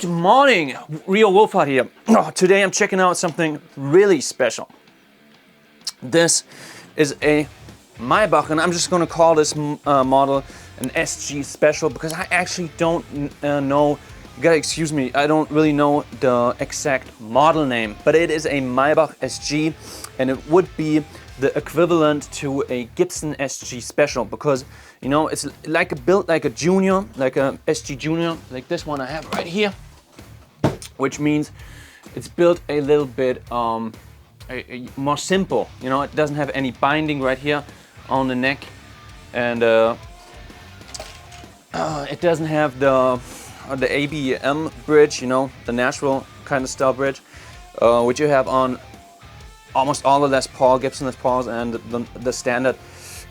Good morning, Rio Wolfhard here. Today I'm checking out something really special. This is a Maybach, and I'm just going to call this model an SG special because I actually don't know, you gotta excuse me, I don't really know the exact model name, but it is a Maybach SG, and it would be the equivalent to a Gibson SG special because, you know, it's like built like a Junior, like a SG Junior, like this one I have right here, which means it's built a little bit more simple. You know, it doesn't have any binding right here on the neck, and it doesn't have the ABM bridge, you know, the natural kind of style bridge, which you have on almost all the Gibson Les Pauls and the standard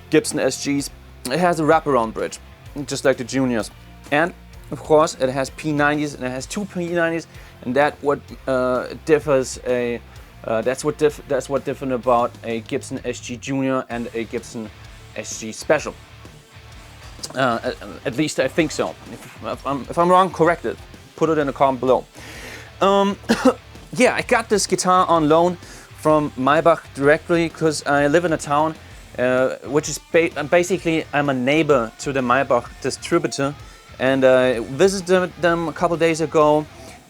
Gibson SGs. It has a wraparound bridge, just like the Juniors. And of course it has P90s, and it has two P90s, and that's what different about a Gibson SG Junior and a Gibson SG Special. At least I think so. If I'm wrong, correct it. Put it in the comment below. Yeah, I got this guitar on loan from Maybach directly because I live in a town which is basically I'm a neighbor to the Maybach distributor, and I visited them a couple days ago,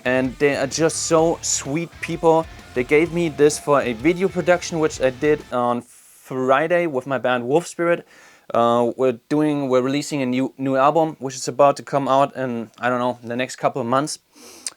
and they are just so sweet people. They gave me this for a video production which I did on Friday with my band Wolf Spirit. We're releasing a new album which is about to come out in, I don't know, the next couple of months,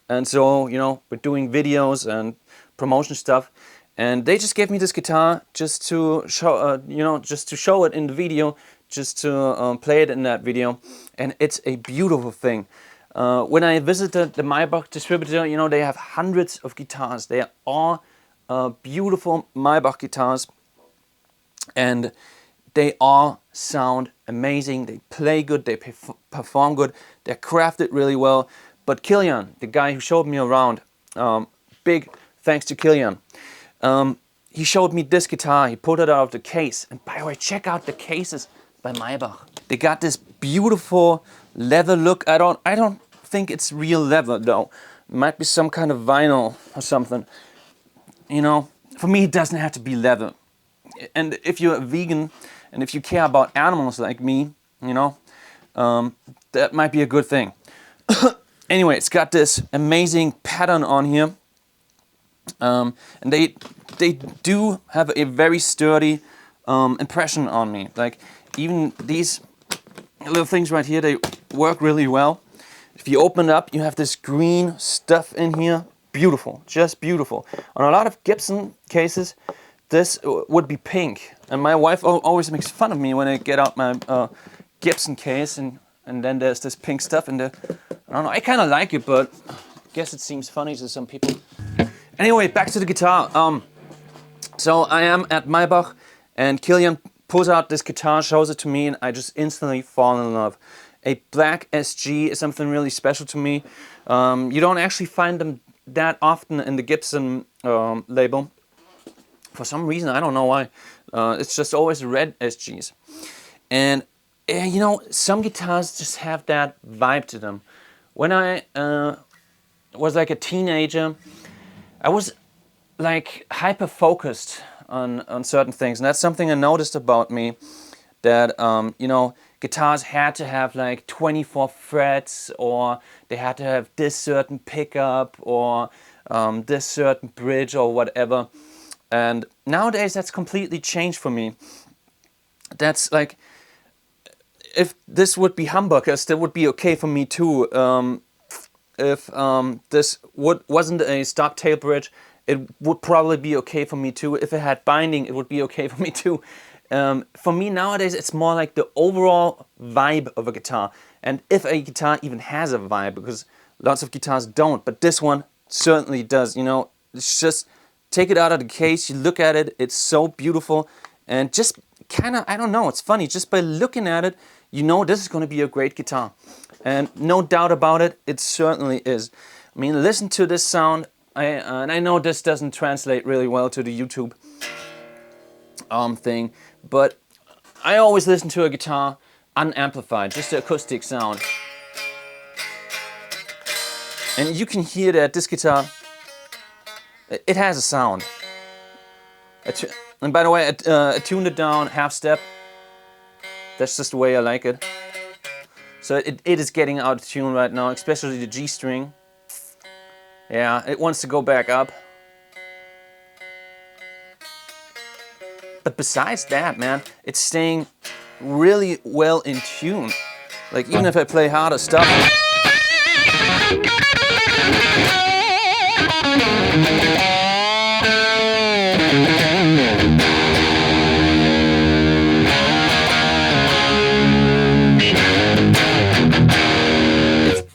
and so, you know, we're doing videos and promotion stuff. And they just gave me this guitar just to show, just to show it in the video, just to play it in that video, and it's a beautiful thing. When I visited the Maybach distributor, you know, they have hundreds of guitars. They are all beautiful Maybach guitars, and they all sound amazing. They play good, they perform good, they're crafted really well. But Kilian, the guy who showed me around, big thanks to Kilian. He showed me this guitar, he pulled it out of the case, and by the way, check out the cases by Maybach. They got this beautiful leather look. I don't think it's real leather though. It might be some kind of vinyl or something. You know, for me it doesn't have to be leather. And if you're a vegan and if you care about animals like me, you know, that might be a good thing. Anyway, it's got this amazing pattern on here. And they do have a very sturdy impression on me. Like, even these little things right here, they work really well. If you open it up, you have this green stuff in here. Beautiful, just beautiful. On a lot of Gibson cases, this would be pink. And my wife always makes fun of me when I get out my Gibson case and then there's this pink stuff in there. I don't know, I kind of like it, but I guess it seems funny to some people. Anyway, back to the guitar. So I am at Maybach, and Kilian pulls out this guitar, shows it to me, and I just instantly fall in love. A black SG is something really special to me. You don't actually find them that often in the Gibson label. For some reason, I don't know why. It's just always red SGs. And you know, some guitars just have that vibe to them. When I was like a teenager, I was like hyper focused on certain things, and that's something I noticed about me, that you know, guitars had to have like 24 frets, or they had to have this certain pickup, or this certain bridge, or whatever. And nowadays that's completely changed for me. That's like, if this would be humbuckers, that would be okay for me too. If this wasn't a stop tail bridge, it would probably be okay for me too. If it had binding, it would be okay for me too. For me nowadays, it's more like the overall vibe of a guitar. And if a guitar even has a vibe, because lots of guitars don't, but this one certainly does. You know, it's just, take it out of the case, you look at it, it's so beautiful, and just kind of, I don't know, it's funny, just by looking at it, you know this is going to be a great guitar. And no doubt about it, it certainly is. I mean, listen to this sound. And I know this doesn't translate really well to the YouTube thing, but I always listen to a guitar unamplified, just the acoustic sound. And you can hear that this guitar, it has a sound. And by the way, I tuned it down half step. That's just the way I like it. So it is getting out of tune right now, especially the G string. Yeah, it wants to go back up. But besides that, man, it's staying really well in tune. Like even if I play harder stuff.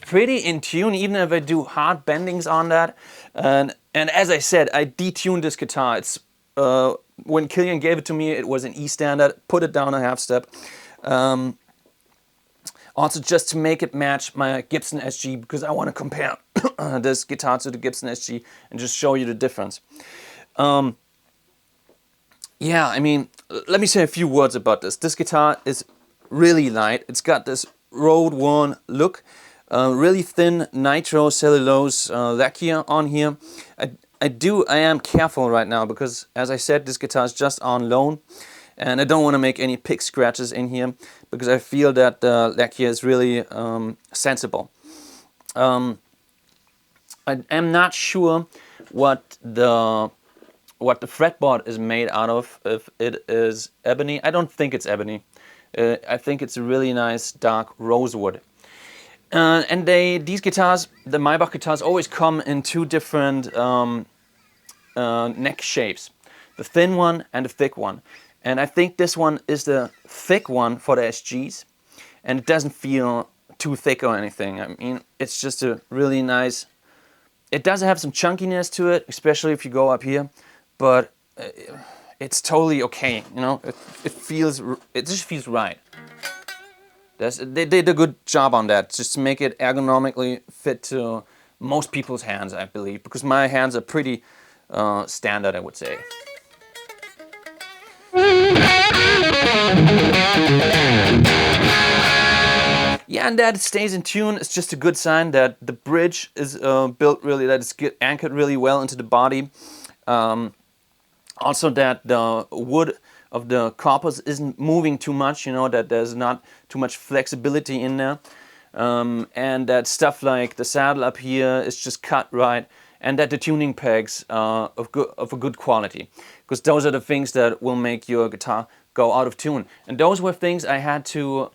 Pretty in tune, even if I do hard bendings on that. And as I said, I detuned this guitar. It's when Killian gave it to me, it was an E standard. Put it down a half step. Also, just to make it match my Gibson SG, because I want to compare this guitar to the Gibson SG and just show you the difference. Yeah, I mean, let me say a few words about this. This guitar is really light. It's got this road-worn look. Really thin nitro cellulose lacquer on here. I am careful right now because, as I said, this guitar is just on loan, and I don't want to make any pick scratches in here because I feel that the lacquer is really sensible. I am not sure what the fretboard is made out of. If it is ebony, I don't think it's ebony. I think it's a really nice dark rosewood. And these guitars, the Maybach guitars, always come in two different neck shapes. The thin one and the thick one. And I think this one is the thick one for the SGs. And it doesn't feel too thick or anything. I mean, it's just a really nice... It does have some chunkiness to it, especially if you go up here. But it's totally okay, you know? It just feels right. They did a good job on that, just to make it ergonomically fit to most people's hands, I believe, because my hands are pretty standard, I would say. Yeah, and that it stays in tune is just a good sign that the bridge is built really, that it's anchored really well into the body. Also that the wood of the corpus isn't moving too much, you know, that there's not too much flexibility in there. And that stuff like the saddle up here is just cut right, and that the tuning pegs are of a good quality. Because those are the things that will make your guitar go out of tune. And those were things I had to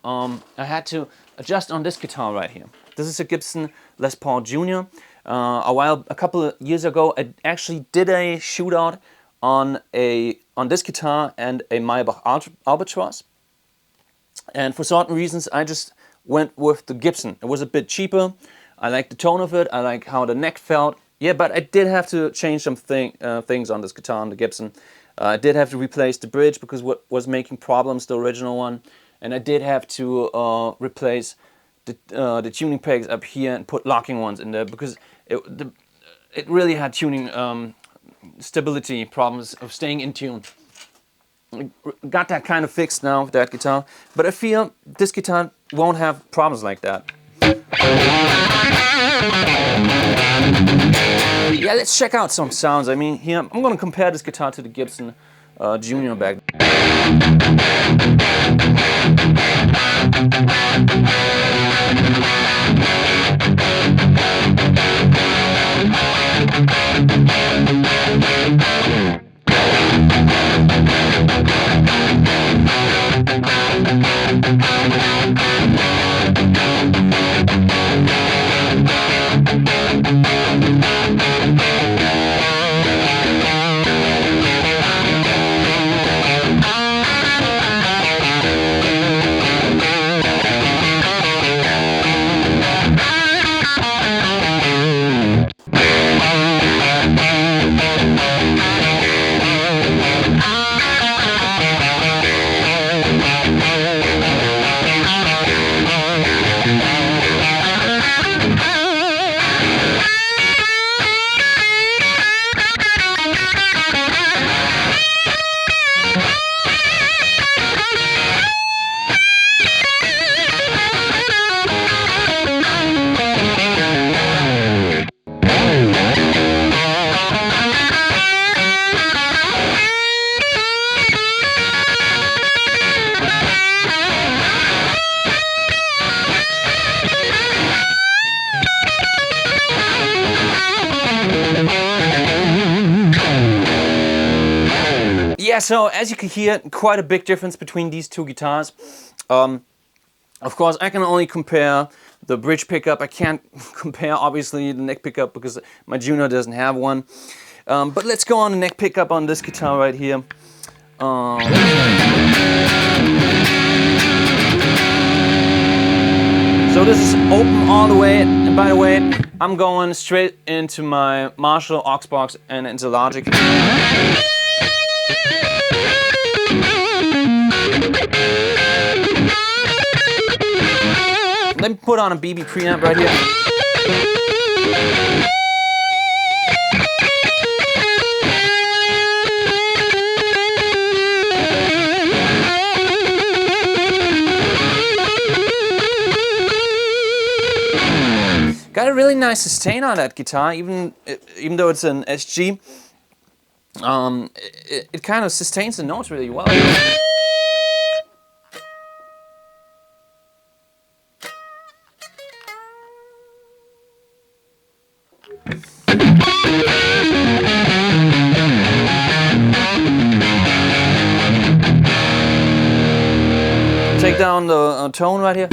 adjust on this guitar right here. This is a Gibson Les Paul Junior. A couple of years ago, I actually did a shootout on this guitar and a Maybach Albatroz, and for certain reasons I just went with the Gibson. It was a bit cheaper. I like the tone of it. I like how the neck felt. Yeah, but I did have to change some things on this guitar on the Gibson. I did have to replace the bridge because what was making problems, the original one, and I did have to replace the tuning pegs up here and put locking ones in there because it really had tuning stability problems of staying in tune. Got that kind of fixed now with that guitar, but I feel this guitar won't have problems like that. Yeah, let's check out some sounds. I mean, here I'm gonna compare this guitar to the Gibson Junior back. yeah, so as you can hear, quite a big difference between these two guitars. Of course, I can only compare the bridge pickup. I can't compare, obviously, the neck pickup because my Junior doesn't have one. But let's go on the neck pickup on this guitar right here. So this is open all the way, and by the way, I'm going straight into my Marshall aux box and into Logic. Let me put on a BB preamp right here. Got a really nice sustain on that guitar, even though it's an SG. It kind of sustains the notes really well. Take down the tone right here.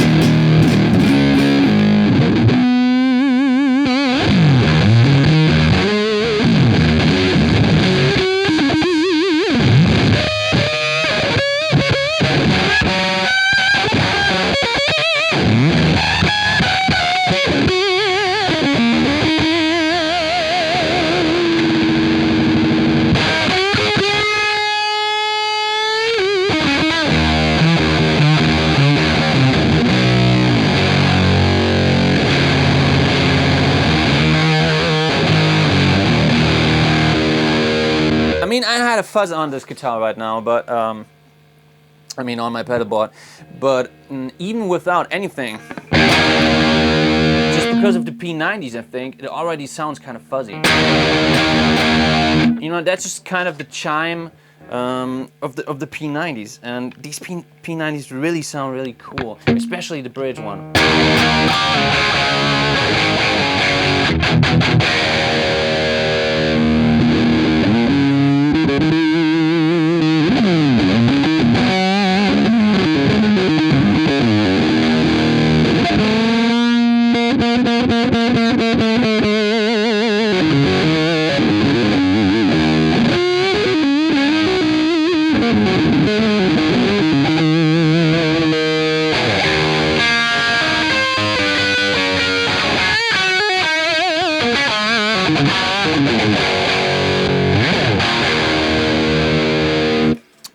I mean, I had a fuzz on this guitar right now, but I mean on my pedal board, but even without anything, just because of the P90s, I think it already sounds kind of fuzzy. You know, that's just kind of the chime of the P90s, and these P90s really sound really cool, especially the bridge one.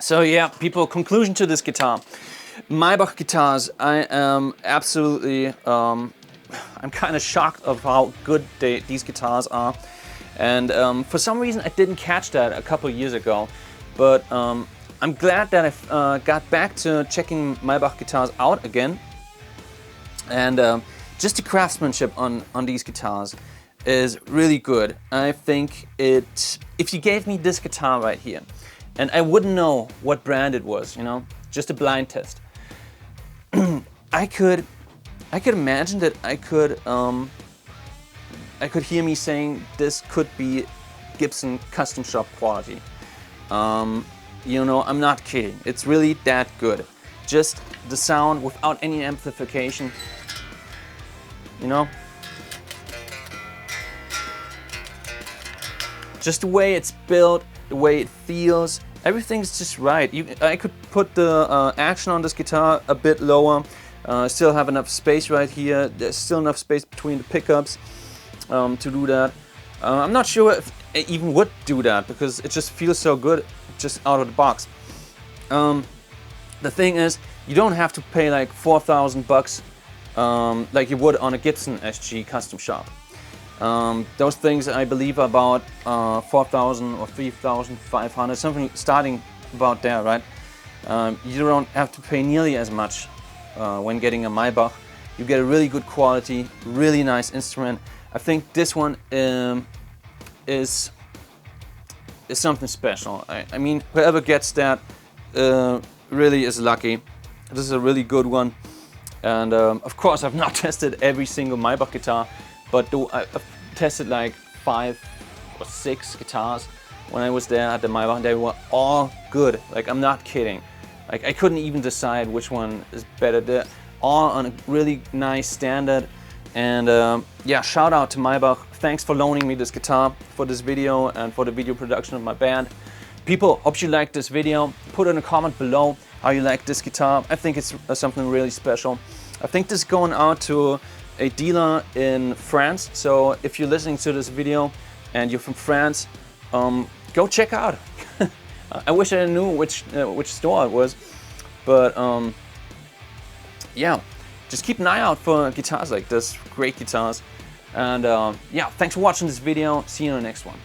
So yeah, people, conclusion to this guitar. Maybach guitars, I am absolutely, I'm kind of shocked of how good these guitars are. And for some reason I didn't catch that a couple years ago. But I'm glad that I got back to checking Maybach guitars out again. And just the craftsmanship on these guitars is really good. I think if you gave me this guitar right here, and I wouldn't know what brand it was, you know, just a blind test. I could imagine that I could hear me saying this could be Gibson custom shop quality. You know, I'm not kidding. It's really that good. Just the sound without any amplification. You know, just the way it's built, the way it feels. Everything's just right. I could put the action on this guitar a bit lower, still have enough space right here. There's still enough space between the pickups to do that. I'm not sure if it even would do that because it just feels so good just out of the box. The thing is, you don't have to pay like 4,000 bucks like you would on a Gibson SG custom shop. Those things I believe are about 4,000 or 3,500, something starting about there, right? You don't have to pay nearly as much when getting a Maybach. You get a really good quality, really nice instrument. I think this one is something special. I mean, whoever gets that really is lucky. This is a really good one. And of course, I've not tested every single Maybach guitar, but I've tested like 5 or 6 guitars. when I was there at the Maybach. They were all good. Like, I'm not kidding. Like, I couldn't even decide which one is better. They're all on a really nice standard. And yeah, shout out to Maybach. Thanks for loaning me this guitar for this video and for the video production of my band. People, hope you liked this video. Put in a comment below how you like this guitar. I think it's something really special. I think this is going out to a dealer in France. So if you're listening to this video and you're from France, go check out. I wish I knew which store it was, but yeah, just keep an eye out for guitars like this, great guitars. And yeah, thanks for watching this video. See you in the next one.